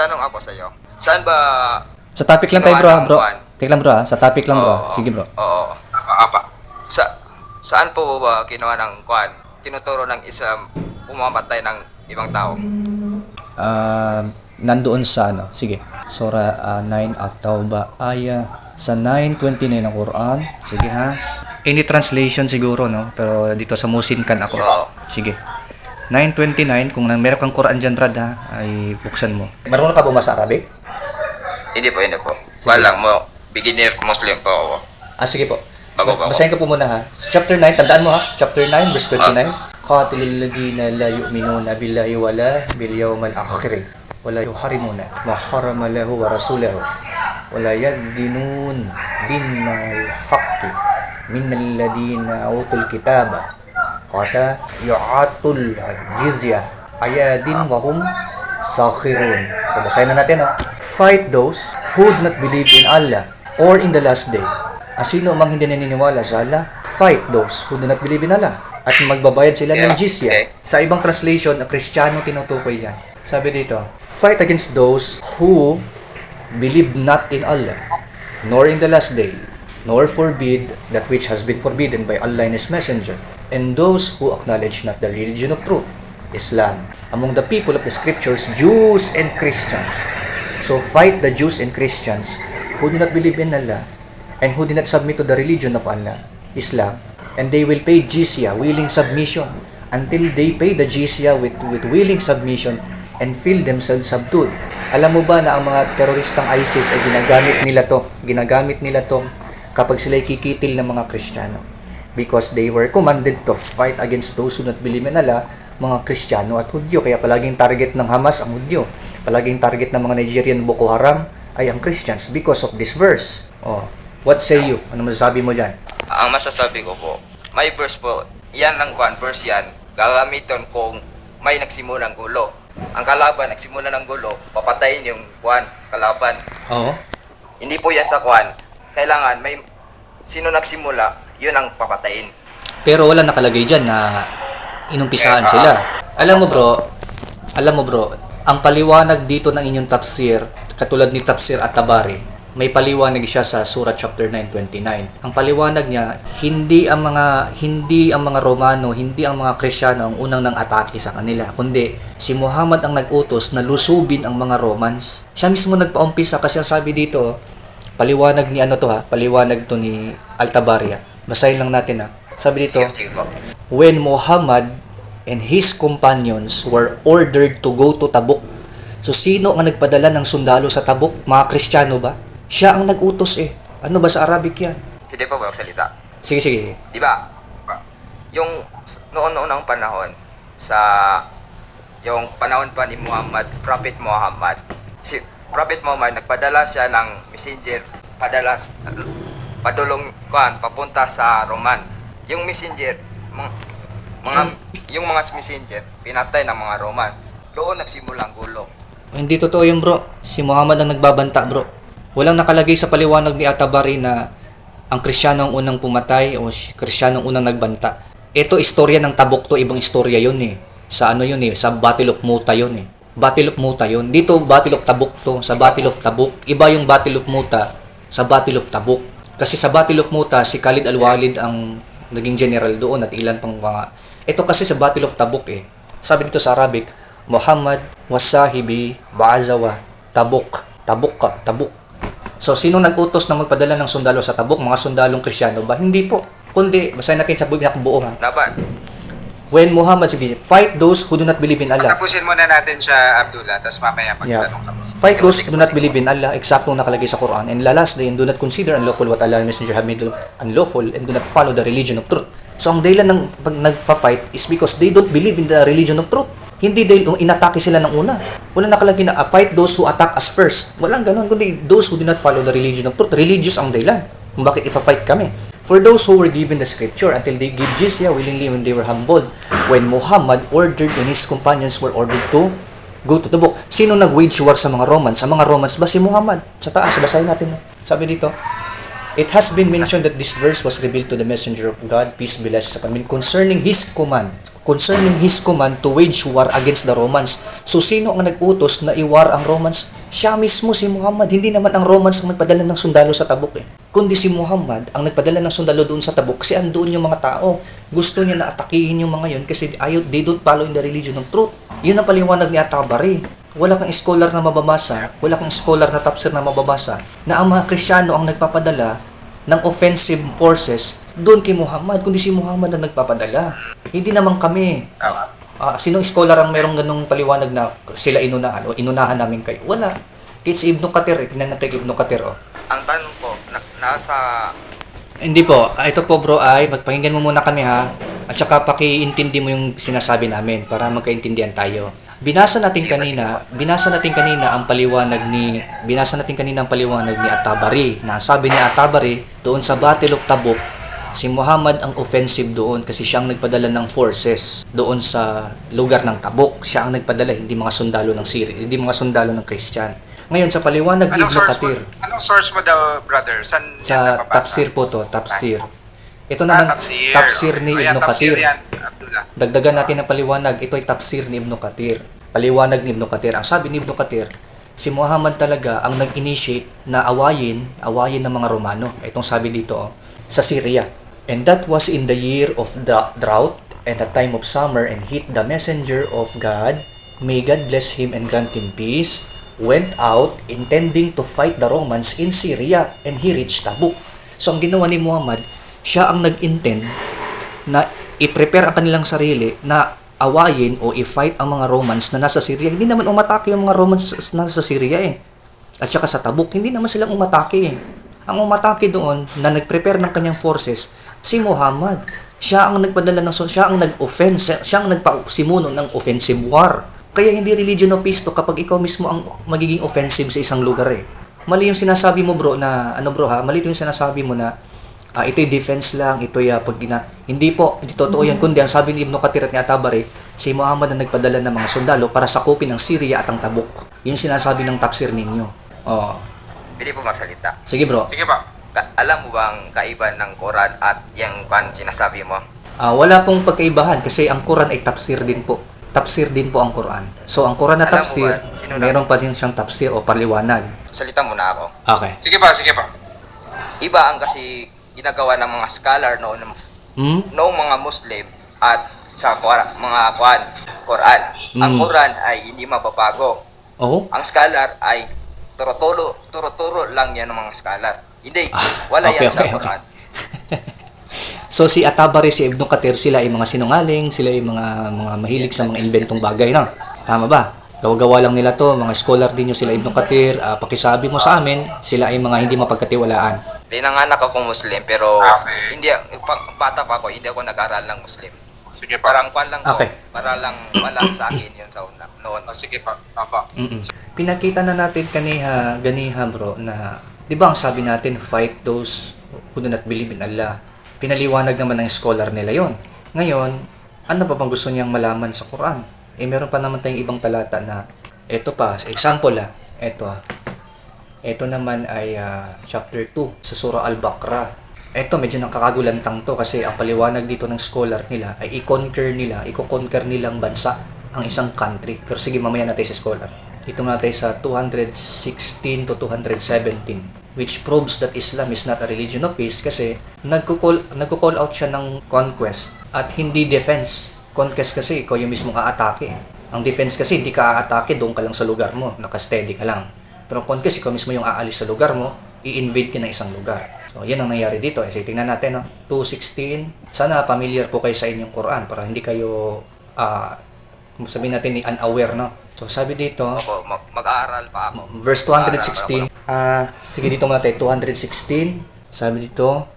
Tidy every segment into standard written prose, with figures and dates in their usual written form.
tanong ako sa iyo. Saan ba Sa topic lang tayo bro, ginawa ng bro. kwan? Take lang bro ha. Sa topic lang bro. Oo. Sige bro. Oo. Apa. Saan po ba ginawa ng kwan? Tinuturo ng isang pumamatay ng ibang tao. Nandoon sa ano. Sige. Surah 9 at-Tauba aya sa 9:29 ng Quran. Sige ha. Any translation siguro no, pero dito sa Musinkan ako. Oo. Sige. 9:29 kung meron kang Quran diyan Brad ha, ay buksan mo. Marunong ka bumasa Arabic? Hindi po. Walang mo. Beginner Muslim po ako. Sige po. Bago pa ako. Basahin ko po muna ha. Chapter 9, tandaan mo ha. Chapter 9, verse 29. Qatilil ladina la yu'minuna billahi wala bil yawmal akhir. Wala yuharimuna ma harama lahu wa rasulahu. Wala yadinun dinal haqqi minal ladina utul kitaba. Qata yu'atul jizya ayadin wa hum sakhirun. So basahin na natin ha. Fight those who do not believe in Allah or in the last day. Sino mang hindi naniniwala sa Allah, fight those who do not believe in Allah. At magbabayad sila ng jizya. Okay. Sa ibang translation, na Kristiyano tinutukoy dyan. Sabi dito, fight against those who believe not in Allah, nor in the last day, nor forbid that which has been forbidden by Allah and His Messenger, and those who acknowledge not the religion of truth, Islam, among the people of the scriptures, Jews and Christians. So fight the Jews and Christians who do not believe in Allah, and who did not submit to the religion of Allah, Islam, and they will pay jizya, willing submission, until they pay the jizya with willing submission and feel themselves subdued. Alam mo ba na ang mga teroristang ISIS ay ginagamit nila to kapag sila kikitil ng mga Kristiyano, because they were commanded to fight against those who not believe in Allah, mga Kristiyano at Hudyo. Kaya palaging target ng Hamas ang Hudyo, palaging target ng mga Nigerian Boko Haram ay ang Christians because of this verse. What say you? Ano masasabi mo dyan? Ang masasabi ko po, may verse po, yan ang kwan, verse yan, gagamiton kung may nagsimulang gulo. Ang kalaban, nagsimula ng gulo, papatayin yung kwan, kalaban. Oo. Hindi po yan sa kwan. Kailangan, may sino nagsimula, yun ang papatayin. Pero wala nakalagay dyan na inumpisahan sila. Alam mo bro, ang paliwanag dito ng inyong tafsir, katulad ni Tafsir at-Tabari, may paliwanag siya sa Surah chapter 9:29. Ang paliwanag niya, hindi ang mga Romano, hindi ang mga Kristiyano ang unang nang atake sa kanila, kundi si Muhammad ang nag-utos na lusubin ang mga Romans. Siya mismo nagpaumpisa kasi ang sabi dito, paliwanag to ni Al-Tabari. Basahin lang natin ha. Sabi dito, Sige po. when Muhammad and his companions were ordered to go to Tabuk. So sino ang nagpadala ng sundalo sa Tabuk? Mga Kristiyano ba? Siya ang nag-utos eh. Ano ba sa Arabic yan? Hindi po ba magsalita? Sige. Di ba? Yung noon-noong panahon, yung panahon pa ni Muhammad, Prophet Muhammad, si Prophet Muhammad, nagpadala siya ng messenger, padulong papunta sa Roman. Yung messenger, yung mga messenger, pinatay ng mga Roman. Doon nagsimula ang gulo. Hindi totoo yun bro. Si Muhammad ang nagbabanta bro. Walang nakalagay sa paliwanag ni At-Tabari na ang Kristiyano ang unang pumatay o Kristiyano ang unang nagbanta. Ito istorya ng Tabuk to, ibang istorya yun eh. Sa ano yun eh, sa Battle of Muta yun eh. Battle of Muta yun. Dito Battle of Tabuk to, sa Battle of Tabuk. Iba yung Battle of Muta sa Battle of Tabuk. Kasi sa Battle of Muta, si Khalid al-Walid ang naging general doon at ilan pang mga... Ito kasi sa Battle of Tabuk eh. Sabi dito sa Arabic, Muhammad wasahibi ba'azawa Tabuk. So, sino nag-utos na magpadala ng sundalo sa Tabuk? Mga sundalong Kristiyano ba? Hindi po. Kundi, basahin natin sa buo ha. Dapat. When Muhammad sabi, fight those who do not believe in Allah. Tapusin muna natin siya, Abdullah, tapos mamaya Yeah. magtanong ka. Fight those who do not believe in Allah, eksaktong nakalagay sa Quran. And last day, and do not consider unlawful what Allah and Messenger have made unlawful, and do not follow the religion of truth. So, ang dahilan ng pag nagpa-fight is because they don't believe in the religion of truth. Hindi dahil inatake sila ng una. Wala nakalagay na fight those who attack us first. Walang ganun, kundi those who do not follow the religion of truth. Religious ang dahilan kung bakit ipa-fight kami. For those who were given the scripture until they give jizya willingly when they were humbled, when Muhammad ordered and his companions were ordered to go to Tabuk. Sino nag-wage war sa mga Romans? Sa mga Romans ba si Muhammad? Sa taas, basahin natin. Sabi dito, It has been mentioned that this verse was revealed to the messenger of God, peace be blessed upon him, concerning his command to wage war against the Romans. So, sino ang nag-utos na i-war ang Romans? Siya mismo, si Muhammad. Hindi naman ang Romans ang nagpadala ng sundalo sa Tabuk kundi si Muhammad ang nagpadala ng sundalo doon sa Tabuk kasi andoon yung mga tao. Gusto niya na atakihin yung mga yun kasi they don't follow in the religion of truth. Yun ang paliwanag ni At-Tabari. Wala kang scholar na mababasa, wala kang scholar na tafsir na mababasa na ang mga Kristyano ang nagpapadala ng offensive forces doon kay Muhammad, kundi si Muhammad ang nagpapadala. Hindi naman kami. Sinong scholar ang merong ganung paliwanag na sila inunahan o inunahan namin kayo? Wala. It's Ibn Kathir. Tingnan natin Ibn Kathir. Ang tanong po, nasa Hindi po. Ito po bro ay magpakinggan mo muna kami ha. At saka pakiintindi mo yung sinasabi namin para magkaintindihan tayo. Binasa natin kanina ang paliwanag ni At-Tabari. Na sabi ni At-Tabari doon sa Battle of Tabuk, si Muhammad ang offensive doon kasi siya ang nagpadala ng forces doon sa lugar ng Tabuk. Siya ang nagpadala, hindi mga sundalo ng Syria, hindi mga sundalo ng Christian. Ngayon sa paliwanag ni Ibn Kathir, Anong source mo daw, brother? Saan yan sa napabasa? tafsir po to, tafsir. Ito naman, tafsir ni Ayan, Ibn tafsir Kathir. yan, Abdullah. Dagdagan natin ang paliwanag. Ito ay tafsir ni Ibn Kathir. Paliwanag ni Ibn Kathir. Ang sabi ni Ibn Kathir, si Muhammad talaga ang nag-initiate na awayin ng mga Romano. Itong sabi dito, sa Syria. And that was in the year of the drought and the time of summer and heat. The messenger of God, may God bless him and grant him peace, went out intending to fight the Romans in Syria and he reached Tabuk. So ang ginawa ni Muhammad, siya ang nag-intend na i-prepare ang kanilang sarili na awayin o i-fight ang mga Romans na nasa Syria. Hindi naman umatake yung mga Romans na nasa Syria At saka sa Tabuk, hindi naman silang umatake Ang umatake doon na nag-prepare ng kanyang forces, si Muhammad. Siya ang nagpadala siya ang nag-offense, siya ang nagpasimuno ng offensive war. Kaya hindi religion of peace to kapag ikaw mismo ang magiging offensive sa isang lugar Mali yung sinasabi mo bro na, mali yung sinasabi mo na ito'y defense lang, ito'y hindi po, hindi totoo yan. Kundi ang sabi ni Ibn Kathir at ni At-Tabari, si Muhammad ang nagpadala ng mga sundalo para sakupin ang Syria at ang Tabuk. Yun sinasabi ng tafsir ninyo. pwede po magsalita. Sige bro. Sige pa. Alam mo bang kaiba ng Quran at yung sinasabi mo? Wala pong pagkaibahan kasi ang Quran ay tafsir din po. Tafsir din po ang Quran. So ang Quran na Alam mo tafsir, ba, sino na- meron pa rin siyang tafsir o paliwanag. Salita muna ako. Okay. Sige pa. Iba ang kasi ginagawa ng mga scholar noong mga Muslim at sa Quran. Ang Quran ay hindi mababago. Oh? Ang scholar ay turo-turo lang yan ng mga scholar. Hindi, wala yan sa Quran. So si At-Tabari, si Ibn Kathir, sila ay mga sinungaling, sila ay mga mahilig sa mga inventong bagay, no? Tama ba? Gawa-gawa lang nila to, mga scholar din yung sila Ibn Kathir, pakisabi mo sa amin, sila ay mga hindi mapagkatiwalaan. Pinanganak ako Muslim pero Okay. hindi bata pa ako, hindi ako nag-aral ng Muslim. Sige pa. Parang kwan lang ko, Okay. para lang wala sa akin yun sa noon. Sige pa. Apa. Pinakita na natin ganiha bro, na, di ba ang sabi natin, fight those who do not believe in Allah. Pinaliwanag naman ng scholar nila yon. Ngayon, ano pa bang gusto niyang malaman sa Quran? Meron pa naman tayong ibang talata na, ito pa, example ito naman ay chapter 2 sa Surah Al-Baqarah. Ito medyo nakakagulantang to kasi ang paliwanag dito ng scholar nila ay i-conquer nilang bansa ang isang country. Pero sige, mamaya natin sa scholar. Ito natin sa 216 to 217, which proves that Islam is not a religion of peace kasi nagko-call out siya ng conquest at hindi defense. Conquest kasi ikaw yung mismong aatake. Ang defense kasi hindi ka aatake, doon ka lang sa lugar mo, naka-steady ka lang. Pero conquest, ikaw mismo yung aalis sa lugar mo, i-invade ka ng isang lugar. So, yan ang nangyari dito. So, tingnan natin, 2:16. Sana familiar po kayo sa inyong Quran para hindi kayo, sabihin natin, unaware, no? So, sabi dito, Ako, mag-aaral pa ako. verse 216. Sige, dito muna tayo, 216. Sabi dito,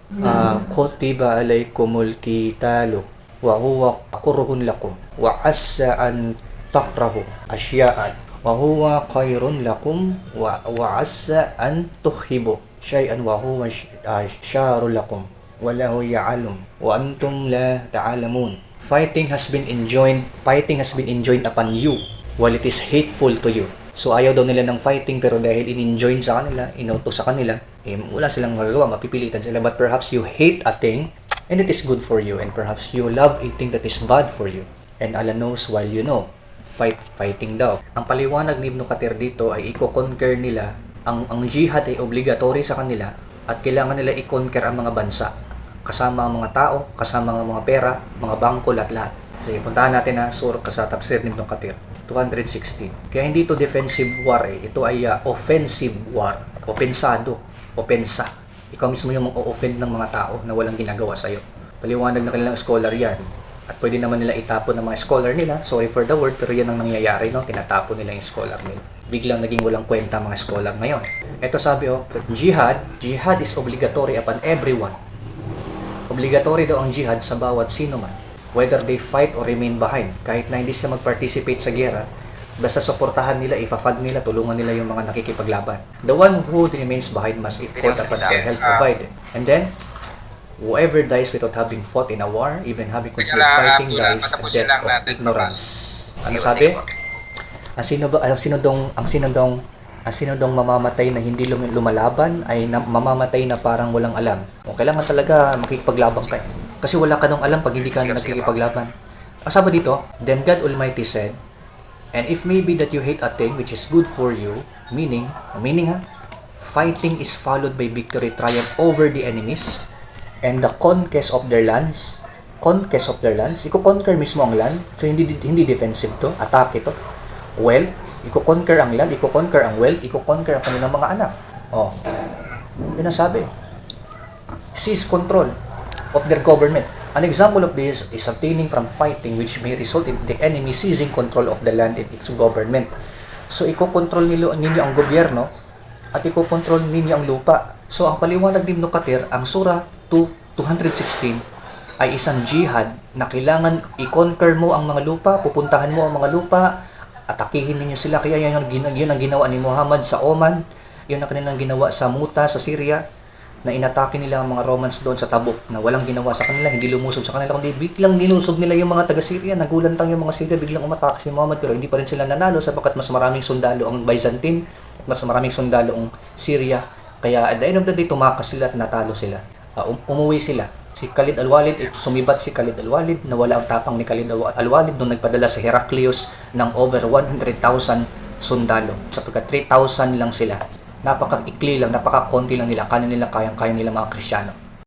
Kutiba alaykumul kitalu, wa huwa kurhun lakum, wa assa an takrahu asya'an, wa huwa khairun lakum, wa assa an tuhhibu shay'an, wa huwa syarul lakum, wallahu ya'lam, wa antum la ta'alamun. Fighting has been enjoined upon you, while it is hateful to you. So ayaw daw nila ng fighting, pero dahil in-enjoin sa kanila, inuto sa kanila, wala silang magagawa, mapipilitan sila. But perhaps you hate a thing and it is good for you, and perhaps you love a thing that is bad for you. And Allah knows while you know. Fighting daw. Ang paliwanag ni Ibn Kathir dito ay i-conquer nila, ang jihad ay obligatory sa kanila at kailangan nila i-conquer ang mga bansa. Kasama ang mga tao, kasama ang mga pera, mga bangko, lahat-lahat. Sige, puntahan natin na surah sa tafsir ni Ibn Kathir. 216. Kaya hindi ito defensive war ito ay offensive war. Opensa. Ikaw mismo yung mag-o-offend ng mga tao na walang ginagawa sa'yo. Paliwanag na kanilang scholar yan. At pwede naman nila itapon ng mga scholar nila. Sorry for the word, pero yan ang nangyayari, no? Tinatapon nila yung scholar nila. Biglang naging walang kwenta mga scholar ngayon. Ito sabi, jihad is obligatory upon everyone. Obligatory daw ang jihad sa bawat sino man. Whether they fight or remain behind. Kahit na hindi sila mag-participate sa giyera, basta suportahan nila, ifafad nila, tulungan nila yung mga nakikipaglaban. The one who remains behind must effort upon their help provided. And then, whoever dies without having fought in a war, even having considered fighting, dies a death of ignorance. Ano sabi? Ang sino dong mamamatay na hindi lumalaban ay mamamatay na parang walang alam. O kailangan talaga makikipaglaban ka. Kasi wala ka nung alam pag hindi ka nakikipaglaban. Ang sabi dito, then God Almighty said, and if maybe that you hate a thing which is good for you, meaning fighting is followed by victory, triumph over the enemies, and the conquest of their lands, iko-conquer mismo ang land, so hindi defensive to, attack ito. Well, iko-conquer ang land, iko-conquer ang wealth, iko-conquer ang kanilang mga anak. Yun ang sabi. Seize control of their government. An example of this is obtaining from fighting which may result in the enemy seizing control of the land and its government. So, iko-control ninyo ang gobyerno at iko-control ninyo ang lupa. So, ang paliwanag ni Ibn Kathir, ang surah 216 ay isang jihad na kailangan i-conquer mo ang mga lupa, pupuntahan mo ang mga lupa, atakihin ninyo sila. Kaya yun ang ginawa ni Muhammad sa Oman, yun ang kanilang ginawa sa Muta, sa Syria, na inatake nila ang mga Romans doon sa Tabuk, na walang ginawa sa kanila, hindi lumusob sa kanila, kundi biglang nilusob nila yung mga taga-Syria, nagulantang yung mga Syria, biglang umatake si Muhammad, pero hindi pa rin sila nanalo sapagkat mas maraming sundalo ang Byzantine, mas maraming sundalo ang Syria. Kaya at the end of the day, tumakas sila at natalo sila. Umuwi sila. Si Khalid al-Walid, sumibat si Khalid al-Walid, nawala ang tapang ni Khalid al-Walid nung nagpadala sa Heraclius ng over 100,000 sundalo. Sapagkat 3,000 lang sila. Napaka-ikli lang, napaka-konti lang nila, kaya nila kayang-kaya nila mga Kristiyano.